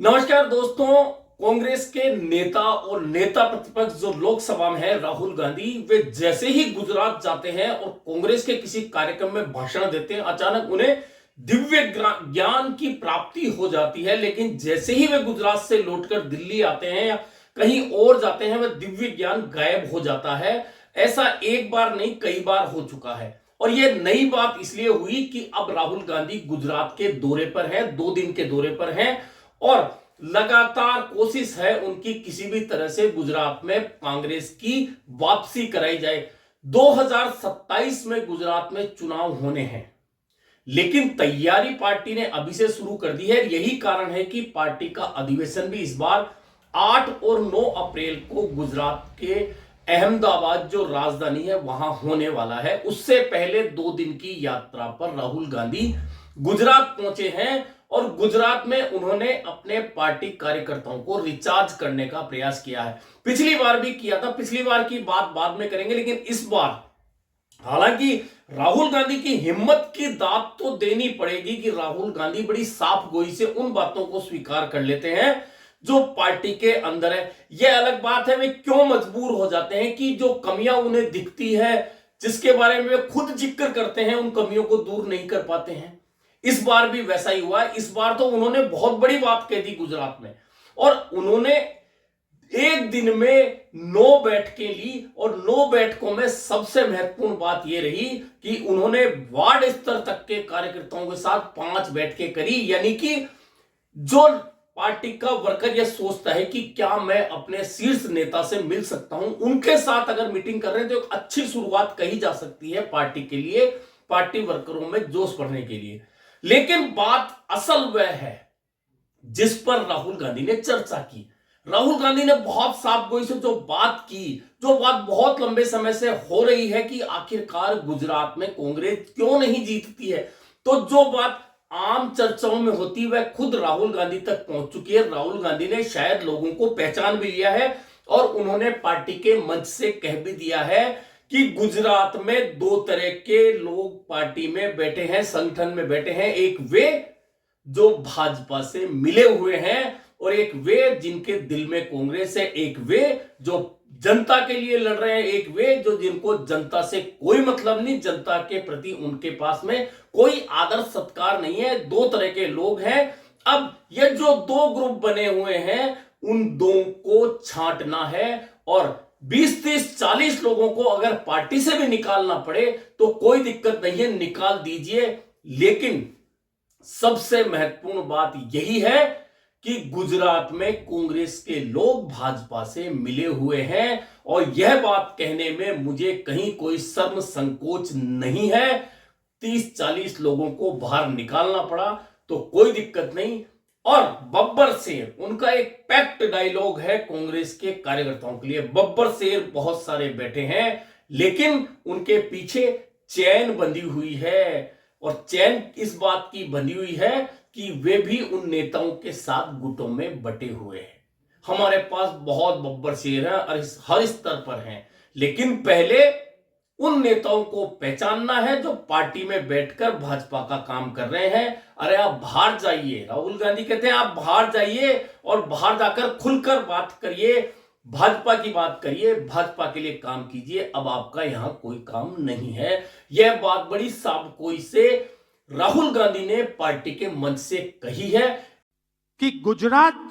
नमस्कार दोस्तों। कांग्रेस के नेता और नेता प्रतिपक्ष जो लोकसभा में है राहुल गांधी, वे जैसे ही गुजरात जाते हैं और कांग्रेस के किसी कार्यक्रम में भाषण देते हैं, अचानक उन्हें दिव्य ज्ञान की प्राप्ति हो जाती है। लेकिन जैसे ही वे गुजरात से लौटकर दिल्ली आते हैं या कहीं और जाते हैं, वह दिव्य ज्ञान गायब हो जाता है। ऐसा एक बार नहीं, कई बार हो चुका है। और यह नई बात इसलिए हुई कि अब राहुल गांधी गुजरात के दौरे पर हैं, 2 दिन के दौरे पर हैं और लगातार कोशिश है उनकी किसी भी तरह से गुजरात में कांग्रेस की वापसी कराई जाए। 2027 में गुजरात में चुनाव होने हैं, लेकिन तैयारी पार्टी ने अभी से शुरू कर दी है। यही कारण है कि पार्टी का अधिवेशन भी इस बार 8 और 9 अप्रैल को गुजरात के अहमदाबाद जो राजधानी है वहां होने वाला है। उससे पहले 2 दिन की यात्रा पर राहुल गांधी गुजरात पहुंचे हैं और गुजरात में उन्होंने अपने पार्टी कार्यकर्ताओं को रिचार्ज करने का प्रयास किया है। पिछली बार भी किया था, पिछली बार की बात बाद में करेंगे, लेकिन इस बार हालांकि राहुल गांधी की हिम्मत की दात तो देनी पड़ेगी कि राहुल गांधी बड़ी साफ गोई से उन बातों को स्वीकार कर लेते हैं जो पार्टी के अंदर है। यह अलग बात है वे क्यों मजबूर हो जाते हैं कि जो कमियां उन्हें दिखती है, जिसके बारे में वे खुद जिक्र करते हैं, उन कमियों को दूर नहीं कर पाते हैं। इस बार भी वैसा ही हुआ है। इस बार तो उन्होंने बहुत बड़ी बात कह दी गुजरात में, और उन्होंने एक दिन में 9 बैठकें ली और 9 बैठकों में सबसे महत्वपूर्ण बात यह रही कि उन्होंने वार्ड स्तर तक के कार्यकर्ताओं के साथ 5 बैठकें करी। यानी कि जो पार्टी का वर्कर यह सोचता है कि क्या मैं अपने शीर्ष नेता से मिल सकता हूं, उनके साथ अगर मीटिंग कर रहे हैं तो एक अच्छी शुरुआत कही जा सकती है पार्टी के लिए, पार्टी वर्करों में जोश भरने के लिए। लेकिन बात असल वह है जिस पर राहुल गांधी ने चर्चा की। राहुल गांधी ने बहुत साफ गोई से जो बात की, जो बात बहुत लंबे समय से हो रही है कि आखिरकार गुजरात में कांग्रेस क्यों नहीं जीतती है, तो जो बात आम चर्चाओं में होती वह खुद राहुल गांधी तक पहुंच चुकी है। राहुल गांधी ने शायद लोगों को पहचान भी लिया है और उन्होंने पार्टी के मंच से कह भी दिया है कि गुजरात में 2 तरह के लोग पार्टी में बैठे हैं, संगठन में बैठे हैं। एक वे जो भाजपा से मिले हुए हैं और एक वे जिनके दिल में कांग्रेस है, एक वे जो जनता के लिए लड़ रहे हैं, एक वे जो जिनको जनता से कोई मतलब नहीं, जनता के प्रति उनके पास में कोई आदर सत्कार नहीं है। 2 तरह के लोग हैं। अब ये जो 2 ग्रुप बने हुए हैं उन 2 को छांटना है और 20, 30, 40 लोगों को अगर पार्टी से भी निकालना पड़े तो कोई दिक्कत नहीं है, निकाल दीजिए। लेकिन सबसे महत्वपूर्ण बात यही है कि गुजरात में कांग्रेस के लोग भाजपा से मिले हुए हैं और यह बात कहने में मुझे कहीं कोई शर्म संकोच नहीं है। 30-40 लोगों को बाहर निकालना पड़ा तो कोई दिक्कत नहीं। और बब्बर शेर, उनका एक पैक्ट डायलॉग है कांग्रेस के कार्यकर्ताओं के लिए। बब्बर शेर बहुत सारे बैठे हैं, लेकिन उनके पीछे चैन बंधी हुई है। और चैन इस बात की बंधी हुई है कि वे भी उन नेताओं के साथ गुटों में बटे हुए हैं। हमारे पास बहुत बब्बर शेर हैं और हर स्तर पर हैं, लेकिन पहले उन नेताओं को पहचानना है जो पार्टी में बैठकर भाजपा का काम कर रहे हैं। अरे आप बाहर जाइए, राहुल गांधी कहते हैं आप बाहर जाइए और बाहर जाकर खुलकर बात करिए, भाजपा की बात करिए, भाजपा के लिए काम कीजिए। अब आपका यहां कोई काम नहीं है। यह बात बड़ी साबकोई से राहुल गांधी ने पार्टी के मंच से कही है कि गुजरात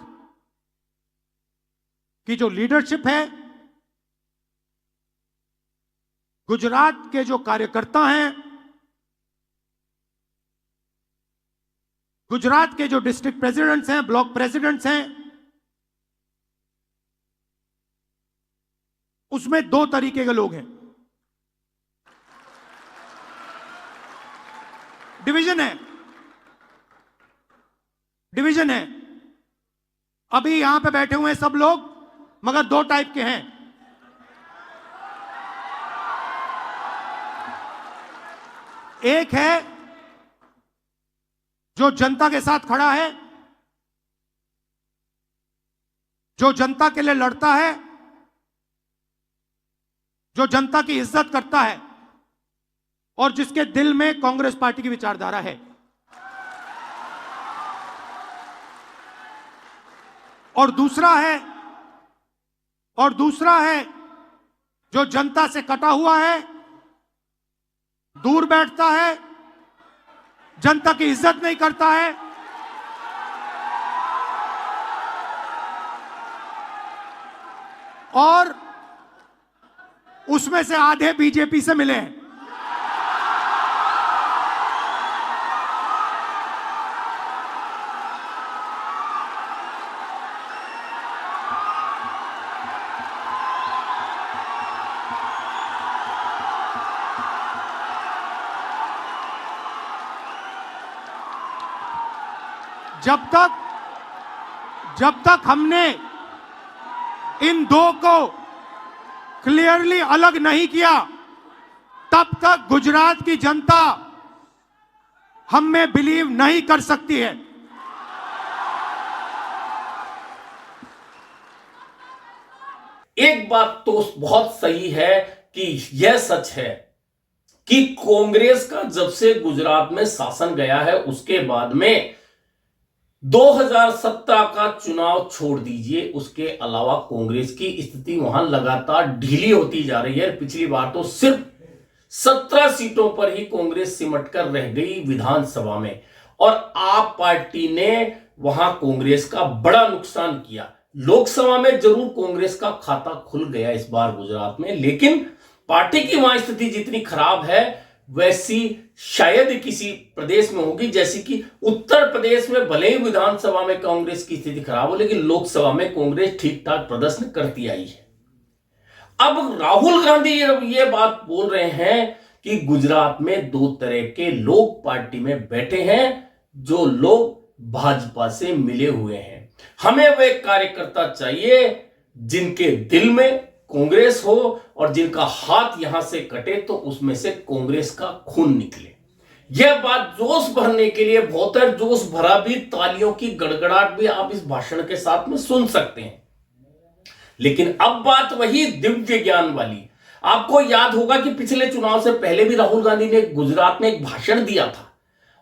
की जो लीडरशिप है, गुजरात के जो कार्यकर्ता हैं, गुजरात के जो डिस्ट्रिक्ट प्रेसिडेंट्स हैं, ब्लॉक प्रेसिडेंट्स हैं, उसमें 2 तरीके के लोग हैं। डिवीजन है, डिवीजन है। अभी यहां पे बैठे हुए हैं सब लोग, मगर 2 टाइप के हैं। एक है जो जनता के साथ खड़ा है, जो जनता के लिए लड़ता है, जो जनता की इज्जत करता है और जिसके दिल में कांग्रेस पार्टी की विचारधारा है। और दूसरा है जो जनता से कटा हुआ है, दूर बैठता है, जनता की इज्जत नहीं करता है, और उसमें से आधे बीजेपी से मिले हैं। जब तक हमने इन दो को क्लियरली अलग नहीं किया, तब तक गुजरात की जनता हम में बिलीव नहीं कर सकती है। एक बात तो बहुत सही है कि यह सच है कि कांग्रेस का जब से गुजरात में शासन गया है, उसके बाद में 2017 का चुनाव छोड़ दीजिए, उसके अलावा कांग्रेस की स्थिति वहां लगातार ढीली होती जा रही है। पिछली बार तो सिर्फ 17 सीटों पर ही कांग्रेस सिमट कर रह गई विधानसभा में, और आप पार्टी ने वहां कांग्रेस का बड़ा नुकसान किया। लोकसभा में जरूर कांग्रेस का खाता खुल गया इस बार गुजरात में, लेकिन पार्टी की वहां स्थिति जितनी खराब है वैसी शायद किसी प्रदेश में होगी, जैसे कि उत्तर प्रदेश में भले ही विधानसभा में कांग्रेस की स्थिति खराब हो, लेकिन लोकसभा में कांग्रेस ठीक ठाक प्रदर्शन करती आई है। अब राहुल गांधी ये बात बोल रहे हैं कि गुजरात में दो तरह के लोग पार्टी में बैठे हैं, जो लोग भाजपा से मिले हुए हैं। हमें वे कार्यकर्ता चाहिए जिनके दिल में कांग्रेस हो और जिनका हाथ यहां से कटे तो उसमें से कांग्रेस का खून निकले। यह बात जोश भरने के लिए बहुत है, जोश भरा भी, तालियों की गड़गड़ाहट भी आप इस भाषण के साथ में सुन सकते हैं। लेकिन अब बात वही दिव्य ज्ञान वाली। आपको याद होगा कि पिछले चुनाव से पहले भी राहुल गांधी ने गुजरात में एक भाषण दिया था,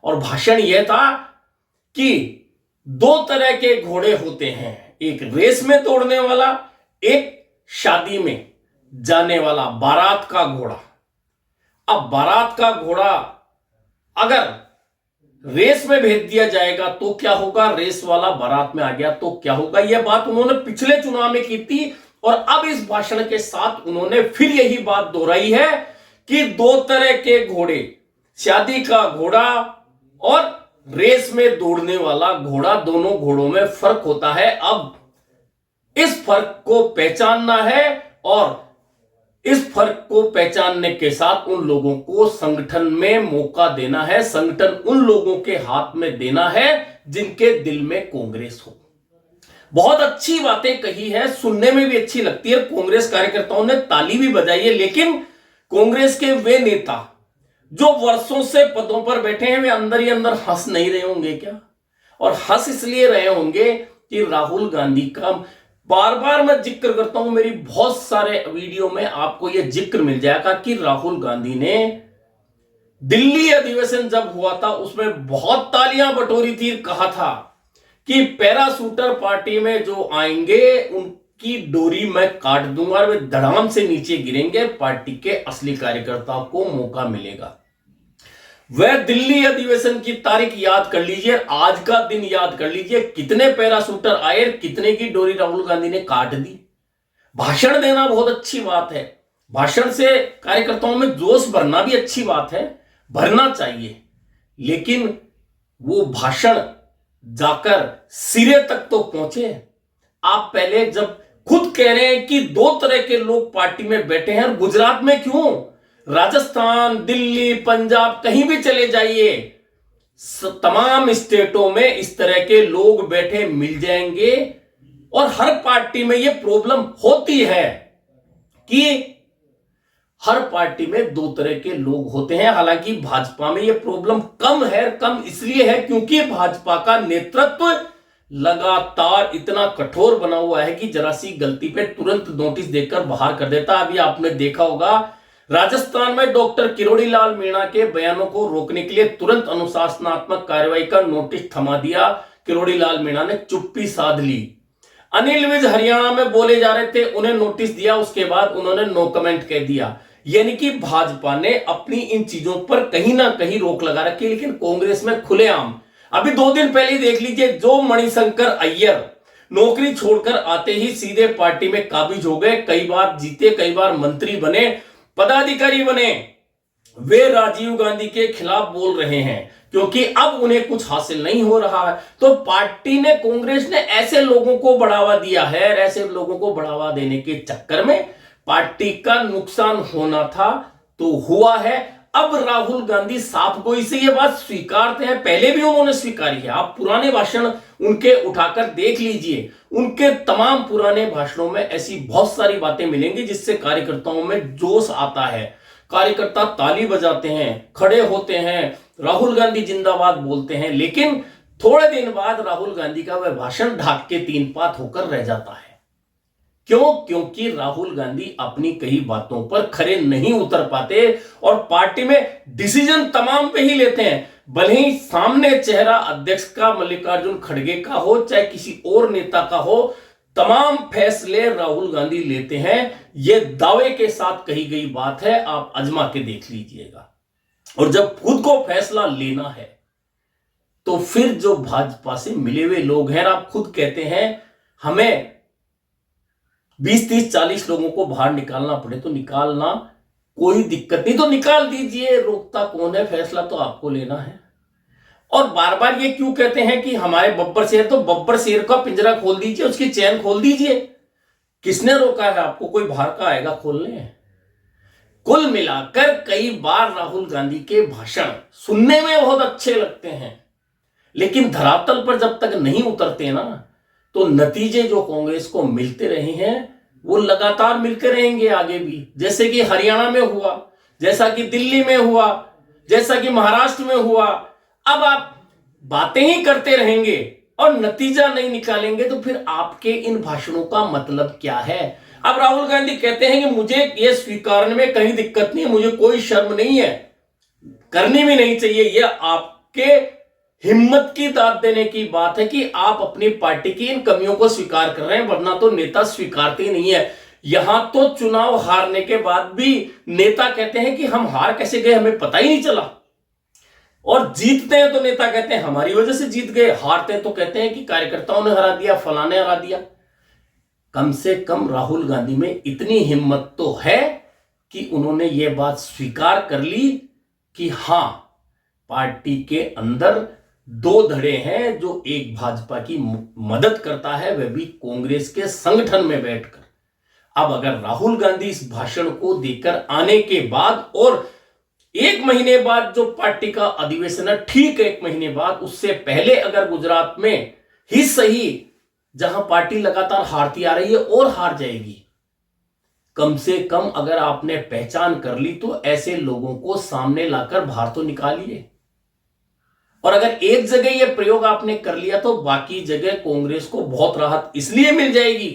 और भाषण यह था कि दो तरह के घोड़े होते हैं, एक रेस में दौड़ने वाला, एक शादी में जाने वाला बारात का घोड़ा। अब बारात का घोड़ा अगर रेस में भेज दिया जाएगा तो क्या होगा, रेस वाला बारात में आ गया तो क्या होगा। यह बात उन्होंने पिछले चुनाव में की थी, और अब इस भाषण के साथ उन्होंने फिर यही बात दोहराई है कि दो तरह के घोड़े, शादी का घोड़ा और रेस में दौड़ने वाला घोड़ा, दोनों घोड़ों में फर्क होता है। अब इस फर्क को पहचानना है, और इस फर्क को पहचानने के साथ उन लोगों को संगठन में मौका देना है, संगठन उन लोगों के हाथ में देना है जिनके दिल में कांग्रेस हो। बहुत अच्छी बातें कही है, सुनने में भी अच्छी लगती है, कांग्रेस कार्यकर्ताओं ने ताली भी बजाई है। लेकिन कांग्रेस के वे नेता जो वर्षों से पदों पर बैठे हैं, वे अंदर ही अंदर हंस नहीं रहे होंगे क्या? और हंस इसलिए रहे होंगे कि राहुल गांधी का बार बार मैं जिक्र करता हूं, मेरी बहुत सारे वीडियो में आपको यह जिक्र मिल जाएगा कि राहुल गांधी ने दिल्ली अधिवेशन जब हुआ था उसमें बहुत तालियां बटोरी थी, कहा था कि पैराशूटर पार्टी में जो आएंगे उनकी डोरी मैं काट दूंगा और वे धड़ाम से नीचे गिरेंगे, पार्टी के असली कार्यकर्ताओं को मौका मिलेगा। वह दिल्ली अधिवेशन की तारीख याद कर लीजिए, आज का दिन याद कर लीजिए, कितने पैराशूटर आए, कितने की डोरी राहुल गांधी ने काट दी। भाषण देना बहुत अच्छी बात है, भाषण से कार्यकर्ताओं में जोश भरना भी अच्छी बात है, भरना चाहिए, लेकिन वो भाषण जाकर सिरे तक तो पहुंचे। आप पहले जब खुद कह रहे हैं कि दो तरह के लोग पार्टी में बैठे हैं, और गुजरात में क्यों, राजस्थान, दिल्ली, पंजाब, कहीं भी चले जाइए, तमाम स्टेटों में इस तरह के लोग बैठे मिल जाएंगे। और हर पार्टी में यह प्रॉब्लम होती है कि हर पार्टी में दो तरह के लोग होते हैं। हालांकि भाजपा में यह प्रॉब्लम कम है, कम इसलिए है क्योंकि भाजपा का नेतृत्व लगातार इतना कठोर बना हुआ है कि जरा सी गलती पे तुरंत नोटिस देकर बाहर कर देता। अभी आपने देखा होगा राजस्थान में डॉक्टर किरोड़ी लाल मीणा के बयानों को रोकने के लिए तुरंत अनुशासनात्मक कार्रवाई का नोटिस थमा दिया, किरोड़ी लाल मीणा ने चुप्पी साध ली। अनिल विज हरियाणा में बोले जा रहे थे, उन्हें नोटिस दिया, उसके बाद उन्होंने नो कमेंट कह दिया। यानी कि भाजपा ने अपनी इन चीजों पर कहीं ना कहीं रोक लगा रखी, लेकिन कांग्रेस में खुलेआम अभी 2 दिन पहले देख लीजिए, जो मणिशंकर अय्यर नौकरी छोड़कर आते ही सीधे पार्टी में काबिज हो गए, कई बार जीते, कई बार मंत्री बने, पदाधिकारी बने, वे राजीव गांधी के खिलाफ बोल रहे हैं क्योंकि अब उन्हें कुछ हासिल नहीं हो रहा है। तो पार्टी ने, कांग्रेस ने ऐसे लोगों को बढ़ावा दिया है, ऐसे लोगों को बढ़ावा देने के चक्कर में पार्टी का नुकसान होना था तो हुआ है। अब राहुल गांधी साफ गोई से ये बात स्वीकारते हैं, पहले भी उन्होंने स्वीकारी है। आप पुराने भाषण उनके उठाकर देख लीजिए, उनके तमाम पुराने भाषणों में ऐसी बहुत सारी बातें मिलेंगी जिससे कार्यकर्ताओं में जोश आता है, कार्यकर्ता ताली बजाते हैं, खड़े होते हैं, राहुल गांधी जिंदाबाद बोलते हैं। लेकिन थोड़े दिन बाद राहुल गांधी का वह भाषण ढाक के 3 पात होकर रह जाता है। क्यों? क्योंकि राहुल गांधी अपनी कई बातों पर खरे नहीं उतर पाते और पार्टी में डिसीजन तमाम पे ही लेते हैं, भले ही सामने चेहरा अध्यक्ष का मल्लिकार्जुन खड़गे का हो चाहे किसी और नेता का हो, तमाम फैसले राहुल गांधी लेते हैं। यह दावे के साथ कही गई बात है, आप आजमा के देख लीजिएगा। और जब खुद को फैसला लेना है तो फिर जो भाजपा से मिले हुए लोग हैं, आप खुद कहते हैं हमें 20, 30, 40 लोगों को बाहर निकालना पड़े तो निकालना, कोई दिक्कत नहीं, तो निकाल दीजिए, रोकता कौन है, फैसला तो आपको लेना है। और बार बार ये क्यों कहते हैं कि हमारे बब्बर शेर, तो बब्बर शेर का पिंजरा खोल दीजिए, उसकी चैन खोल दीजिए, किसने रोका है आपको? कोई बाहर का आएगा खोलने? कुल मिलाकर कई बार राहुल गांधी के भाषण सुनने में बहुत अच्छे लगते हैं, लेकिन धरातल पर जब तक नहीं उतरते ना, तो नतीजे जो कांग्रेस को मिलते रहे हैं वो लगातार मिलते रहेंगे आगे भी। जैसे कि हरियाणा में हुआ, जैसा कि दिल्ली में हुआ, जैसा कि महाराष्ट्र में हुआ। अब आप बातें ही करते रहेंगे और नतीजा नहीं निकालेंगे तो फिर आपके इन भाषणों का मतलब क्या है? अब राहुल गांधी कहते हैं कि मुझे यह स्वीकारने में कहीं दिक्कत नहीं है, मुझे कोई शर्म नहीं है, करनी भी नहीं चाहिए। यह आपके हिम्मत की दाद देने की बात है कि आप अपनी पार्टी की इन कमियों को स्वीकार कर रहे हैं, वरना तो नेता स्वीकारते ही नहीं है। यहां तो चुनाव हारने के बाद भी नेता कहते हैं कि हम हार कैसे गए, हमें पता ही नहीं चला। और जीतते हैं तो नेता कहते हैं हमारी वजह से जीत गए, हारते हैं तो कहते हैं कि कार्यकर्ताओं ने हरा दिया, फलाने हरा दिया। कम से कम राहुल गांधी में इतनी हिम्मत तो है कि उन्होंने ये बात स्वीकार कर ली कि हां, पार्टी के अंदर 2 धड़े हैं, जो एक भाजपा की मदद करता है, वह भी कांग्रेस के संगठन में बैठकर। अब अगर राहुल गांधी इस भाषण को देकर आने के बाद और 1 महीने बाद जो पार्टी का अधिवेशन है, ठीक 1 महीने बाद, उससे पहले अगर गुजरात में ही सही, जहां पार्टी लगातार हारती आ रही है और हार जाएगी, कम से कम अगर आपने पहचान कर ली तो ऐसे लोगों को सामने लाकर बाहर तो निकालिए। और अगर एक जगह यह प्रयोग आपने कर लिया तो बाकी जगह कांग्रेस को बहुत राहत इसलिए मिल जाएगी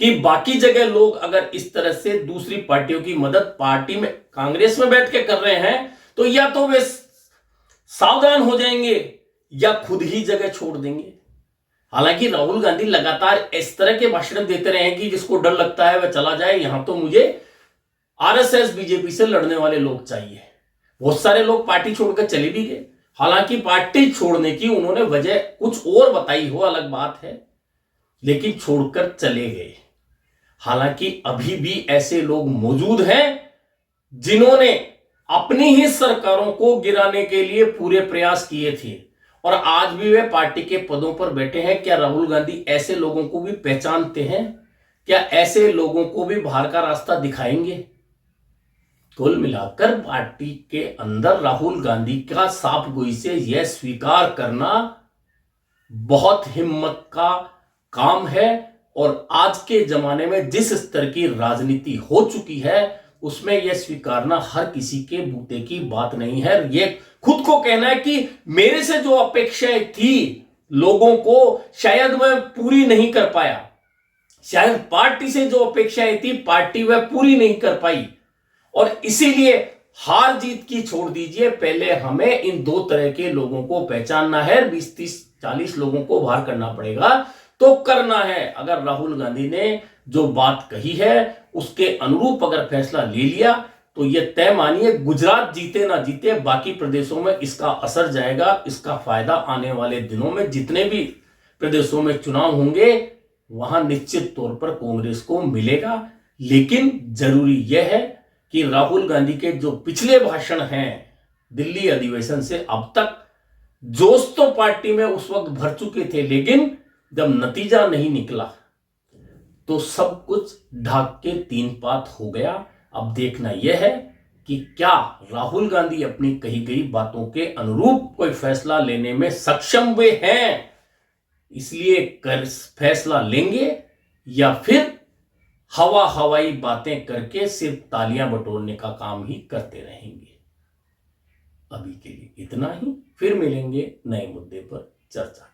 कि बाकी जगह लोग अगर इस तरह से दूसरी पार्टियों की मदद पार्टी में, कांग्रेस में बैठ के कर रहे हैं, तो या तो वे सावधान हो जाएंगे या खुद ही जगह छोड़ देंगे। हालांकि राहुल गांधी लगातार इस तरह के भाषण देते रहे कि जिसको डर लगता है वह चला जाए, यहां तो मुझे आरएसएस बीजेपी से लड़ने वाले लोग चाहिए। बहुत सारे लोग पार्टी छोड़कर चले भी गए, हालांकि पार्टी छोड़ने की उन्होंने वजह कुछ और बताई हो, अलग बात है, लेकिन छोड़कर चले गए। हालांकि अभी भी ऐसे लोग मौजूद हैं जिन्होंने अपनी ही सरकारों को गिराने के लिए पूरे प्रयास किए थे और आज भी वे पार्टी के पदों पर बैठे हैं। क्या राहुल गांधी ऐसे लोगों को भी पहचानते हैं? क्या ऐसे लोगों को भी बाहर का रास्ता दिखाएंगे? कुल मिलाकर पार्टी के अंदर राहुल गांधी का साफ गोई से यह स्वीकार करना बहुत हिम्मत का काम है। और आज के जमाने में जिस स्तर की राजनीति हो चुकी है उसमें यह स्वीकारना हर किसी के बूते की बात नहीं है। यह खुद को कहना है कि मेरे से जो अपेक्षाएं थी लोगों को शायद मैं पूरी नहीं कर पाया, शायद पार्टी से जो अपेक्षाएं थी पार्टी वह पूरी नहीं कर पाई, और इसीलिए हार जीत की छोड़ दीजिए, पहले हमें इन 2 तरह के लोगों को पहचानना है। 20, 30, 40 लोगों को बाहर करना पड़ेगा तो करना है। अगर राहुल गांधी ने जो बात कही है उसके अनुरूप अगर फैसला ले लिया तो यह तय मानिए गुजरात जीते ना जीते बाकी प्रदेशों में इसका असर जाएगा। इसका फायदा आने वाले दिनों में जितने भी प्रदेशों में चुनाव होंगे वहां निश्चित तौर पर कांग्रेस को मिलेगा। लेकिन जरूरी यह है कि राहुल गांधी के जो पिछले भाषण हैं दिल्ली अधिवेशन से अब तक, जोश तो पार्टी में उस वक्त भर चुके थे, लेकिन जब नतीजा नहीं निकला तो सब कुछ ढाक के तीन पात हो गया। अब देखना यह है कि क्या राहुल गांधी अपनी कही गई बातों के अनुरूप कोई फैसला लेने में सक्षम वे हैं, इसलिए कर फैसला लेंगे, या फिर हवाई बातें करके सिर्फ तालियां बटोरने का काम ही करते रहेंगे। अभी के लिए इतना ही, फिर मिलेंगे नए मुद्दे पर चर्चा।